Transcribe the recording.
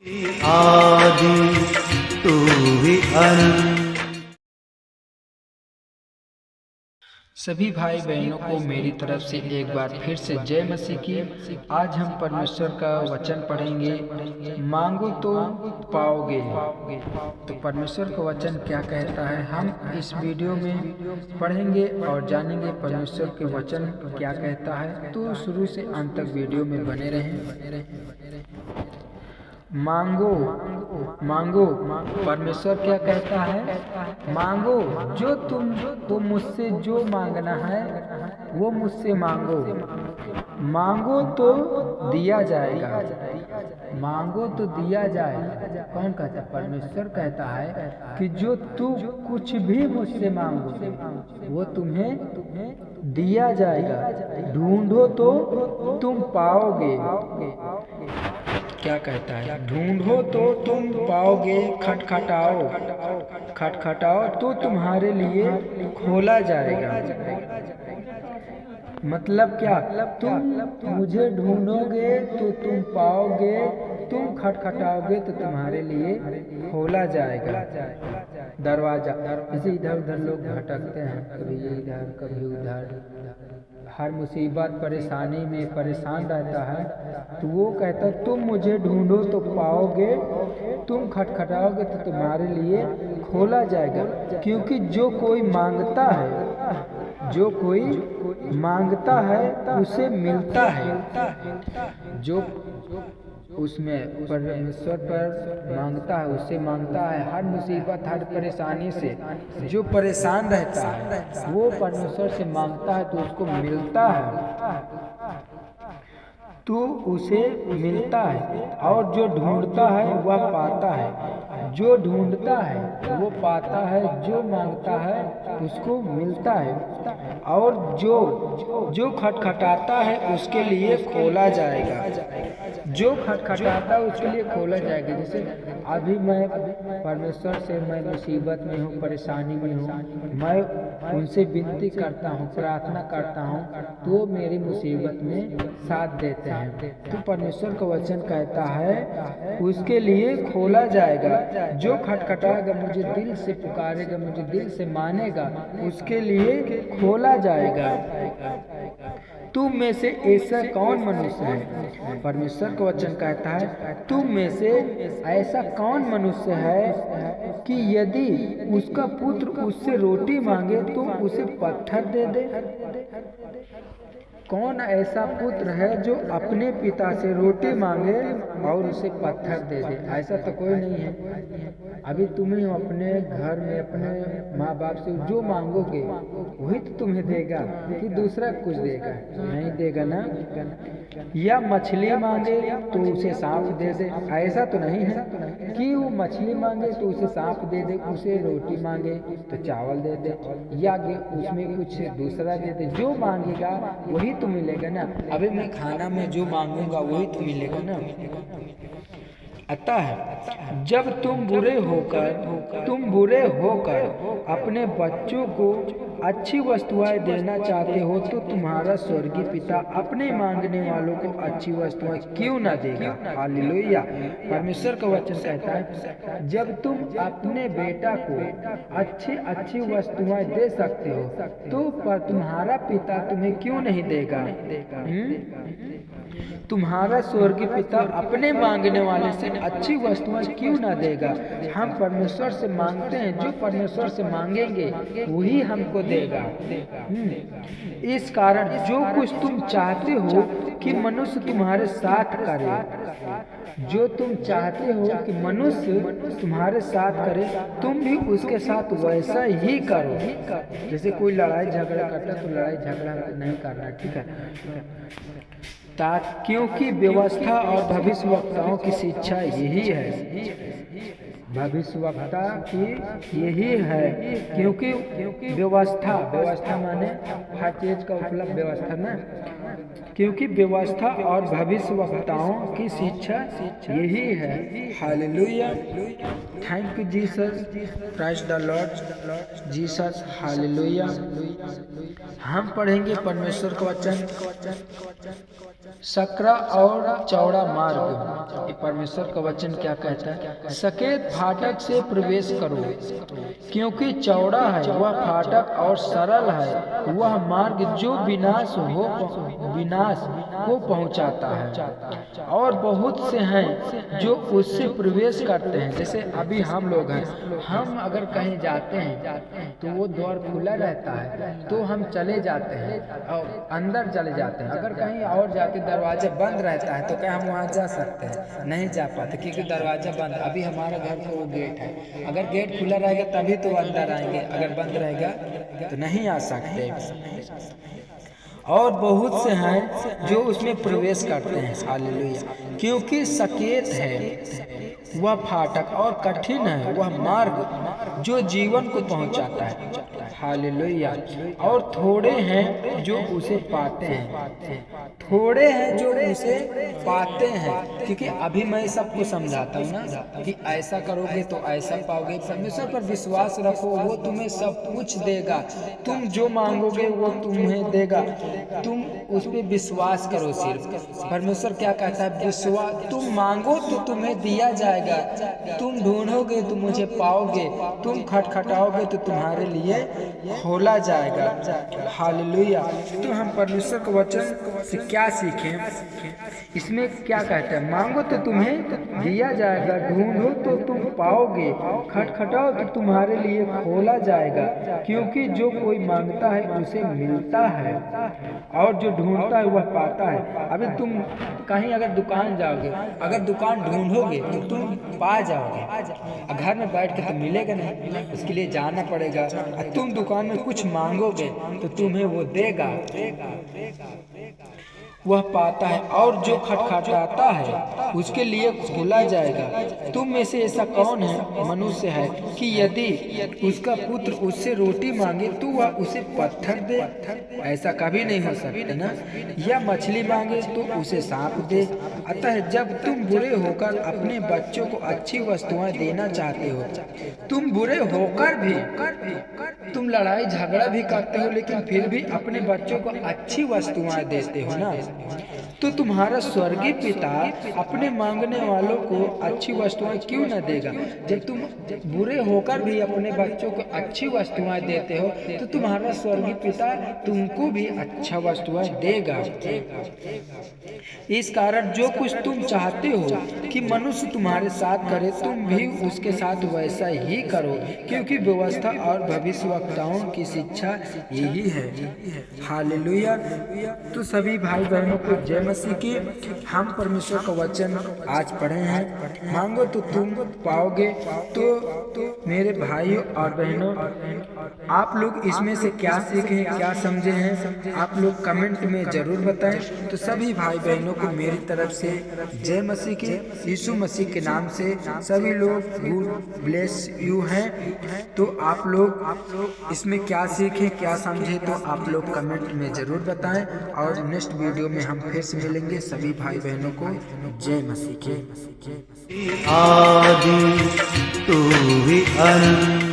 आदि तू ही अनंत। सभी भाई बहनों को मेरी तरफ से एक बार फिर से जय मसीह की। आज हम परमेश्वर का वचन पढ़ेंगे, मांगो तो पाओगे। तो परमेश्वर का वचन क्या कहता है, हम इस वीडियो में पढ़ेंगे और जानेंगे परमेश्वर के वचन क्या कहता है। तो शुरू से अंत तक वीडियो में बने रहें। मांगो मांगो, परमेश्वर क्या कहता है, मांगो जो तुम मुझसे जो मांगना है वो मुझसे मांगो। मांगो तो दिया जाएगा, मांगो तो दिया जाएगा। कौन कहता है? परमेश्वर कहता है कि जो तू कुछ भी मुझसे मांगो वो तुम्हें दिया जाएगा। ढूंढो तो तुम पाओगे। क्या कहता है? ढूंढो तो तुम पाओगे, खटखटाओ खटखटाओ तो तुम्हारे लिए खोला जाएगा। मतलब क्या? तुम मुझे ढूंढोगे तो तुम पाओगे, तुम खटखटाओगे तो तुम्हारे लिए खोला जाएगा दरवाजा। जैसे इधर उधर लोग भटकते हैं, कभी इधर कभी उधर, हर मुसीबत परेशानी में परेशान रहता है, तो वो कहता है तुम मुझे ढूंढो तो पाओगे, तुम खटखटाओगे तो तुम्हारे लिए खोला जाएगा। क्योंकि जो कोई मांगता है, जो कोई मांगता है उसे मिलता है। जो उसमें परमेश्वर पर मांगता है उसे मांगता है। हर मुसीबत हर परेशानी से जो परेशान रहता है वो परमेश्वर से मांगता है तो उसको मिलता है, तो उसे मिलता है। और जो ढूंढता है वह पाता है, जो ढूंढता है वो पाता है, जो मांगता है उसको मिलता है, और जो खटखटाता है उसके लिए खोला जाएगा। जो खटखटाता है उसके लिए खोला जाएगा। जैसे अभी मैं परमेश्वर से, मैं मुसीबत में हूँ, परेशानी में हूँ, मैं उनसे विनती करता हूँ, प्रार्थना करता हूँ, तो मेरी मुसीबत में साथ देते हैं। तो परमेश्वर का वचन कहता है उसके लिए खोला जाएगा। जो खटखटाएगा, मुझे दिल से पुकारेगा, मुझे दिल से मानेगा, उसके लिए खोला जाएगा। तुम में से ऐसा कौन मनुष्य है? परमेश्वर का वचन कहता है तुम में से ऐसा कौन मनुष्य है कि यदि उसका पुत्र उससे रोटी मांगे तो उसे पत्थर दे दे? कौन ऐसा पुत्र है जो अपने पिता से रोटी मांगे और उसे पत्थर दे दे? ऐसा तो कोई नहीं है। अभी तुम्हें अपने घर में अपने माँ बाप से जो मांगोगे वही तो तुम्हें देगा कि दूसरा कुछ देगा? नहीं देगा ना। या मछली मांगे तो उसे सांप दे दे? ऐसा तो नहीं है कि वो मछली मांगे तो उसे सांप दे दे, उसे रोटी मांगे तो चावल दे दे, या उसमें कुछ दूसरा दे दे। जो मांगेगा वही तो मिलेगा ना। अभी मैं खाना में जो मांगूंगा वही तो मिलेगा ना। अतः जब तुम बुरे होकर अपने बच्चों को अच्छी वस्तुएं देना चाहते हो तो तुम्हारा स्वर्गीय पिता अपने मांगने वालों को अच्छी वस्तुएं क्यों ना देगा? हालेलुया। परमेश्वर का वचन कहता है जब तुम अपने बेटा को अच्छी वस्तुएं दे सकते हो तो तुम्हारा पिता तुम्हें क्यों नहीं देगा? तुम्हारा स्वर्गीय पिता अपने मांगने वाले से अच्छी वस्तुएं क्यों ना देगा? हम परमेश्वर से मांगते हैं, जो परमेश्वर से मांगेंगे वही हमको देगा। इस कारण जो कुछ तुम चाहते हो कि मनुष्य तुम्हारे साथ करे, जो तुम चाहते हो कि मनुष्य तुम्हारे साथ करे, तुम भी उसके साथ वैसा ही करो। जैसे कोई लड़ाई झगड़ा करता तो लड़ाई झगड़ा नहीं करना, ठीक है? क्योंकि व्यवस्था और भविष्यवक्ताओं की शिक्षा यही है, भविष्यवक्ता की यही है। क्योंकि व्यवस्था माने हर चीज का उपलब्ध व्यवस्था ना। क्योंकि व्यवस्था और भविष्यवक्ताओं की शिक्षा यही है। Hallelujah. Thank you Jesus, praise the Lord Jesus. Hallelujah. हम पढ़ेंगे परमेश्वर का वचन। सकरा और चौड़ा मार्ग। ये परमेश्वर का वचन क्या कहता है? सकेत फाटक से प्रवेश करो, क्योंकि चौड़ा है वह फाटक और सरल है वह मार्ग जो विनाश को पहुंचाता है, और बहुत से हैं जो उससे प्रवेश करते हैं। जैसे अभी हम लोग हैं, हम अगर कहीं जाते हैं तो वो द्वार खुला रहता है तो हम चले जाते हैं और अंदर चले जाते हैं। अगर कहीं और जाके दरवाजा बंद रहता है तो क्या हम वहाँ जा सकते हैं? नहीं जा पाते, क्योंकि दरवाजा बंद। अभी हमारे घर का वो गेट है, अगर गेट खुला रहेगा तभी तो अंदर आएंगे, अगर बंद रहेगा तो नहीं आ सकते। और बहुत से हैं जो उसमें प्रवेश करते हैं। हालेलुया। क्योंकि सकेत है वह फाटक और कठिन है वह मार्ग जो जीवन को पहुंचाता है। हालेलुया। और थोड़े हैं जो उसे पाते हैं, थोड़े हैं जो उसे पाते हैं। क्योंकि अभी मैं सबको समझाता हूँ ना कि ऐसा करोगे तो ऐसा पाओगे। परमेश्वर पर विश्वास रखो, वो तुम्हें सब कुछ देगा। तुम जो मांगोगे वो तुम्हें देगा, तुम उस पर विश्वास करो। सिर्फ परमेश्वर क्या कहता है? विश्वास। तुम मांगो तो तुम्हें दिया जाएगा, तुम ढूंढोगे तो मुझे पाओगे, तुम खटखटाओगे तो तुम्हारे लिए खोला जाएगा। हालेलुया। तो हम परमेश्वर के वचन से क्या सीखें? इसमें क्या कहता है? मांगो तो तुम्हें दिया जाएगा, ढूंढो तो तुम पाओगे, खटखटाओ तो तुम्हारे लिए खोला जाएगा। क्योंकि जो कोई मांगता है उसे मिलता है, और जो ढूंढता है वह पाता है। अभी तुम कहीं अगर दुकान जाओगे, अगर दुकान ढूंढोगे तो तुम पा जाओगे। घर में बैठ के तो मिलेगा नहीं, उसके लिए जाना पड़ेगा। तुम दुकान में कुछ मांगोगे तो तुम्हें वो देगा, वह पाता है, और जो खटखटाता है उसके लिए खोला जाएगा। तुम में से ऐसा कौन है मनुष्य है कि यदि उसका पुत्र उससे रोटी मांगे तो वह उसे पत्थर दे? ऐसा कभी नहीं हो सकता ना। या मछली मांगे तो उसे सांप दे? अतः जब तुम बुरे होकर अपने बच्चों को अच्छी वस्तुएं देना चाहते हो, तुम बुरे होकर भी तुम लड़ाई झगड़ा भी करते हो, लेकिन फिर भी अपने बच्चों को अच्छी वस्तुएं देते हो ना, तो तुम्हारा स्वर्गीय पिता अपने मांगने वालों को अच्छी वस्तुएं क्यों न देगा? जब तुम बुरे होकर भी अपने बच्चों को अच्छी वस्तुएं देते हो तो तुम्हारा स्वर्गीय पिता तुमको भी अच्छा वस्तुएं देगा। इस कारण जो कुछ तुम चाहते हो कि मनुष्य तुम्हारे साथ करे, तुम भी उसके साथ वैसा ही करो, क्योंकि व्यवस्था और भविष्यवक्ताओं की शिक्षा यही है। हालेलुया। तो सभी भाई बहनों को जय मसीह की। हम परमेश्वर का वचन आज पढ़े हैं, मांगो तो तुम पाओगे। तो मेरे भाइयों और बहनों, आप लोग इसमें से क्या सीखे, क्या समझे हैं, आप लोग कमेंट में जरूर बताएं। तो सभी भाई बहनों को मेरी तरफ से जय मसीह की। यीशु मसीह के नाम से सभी लोग गुड ब्लेस यू हैं। तो आप लोग इसमें क्या सीखे, क्या समझे, तो आप लोग कमेंट में जरूर बताएं। और नेक्स्ट वीडियो में हम फिर से मिलेंगे। सभी भाई बहनों को जय मसीह के। आदि तू ही अनंत।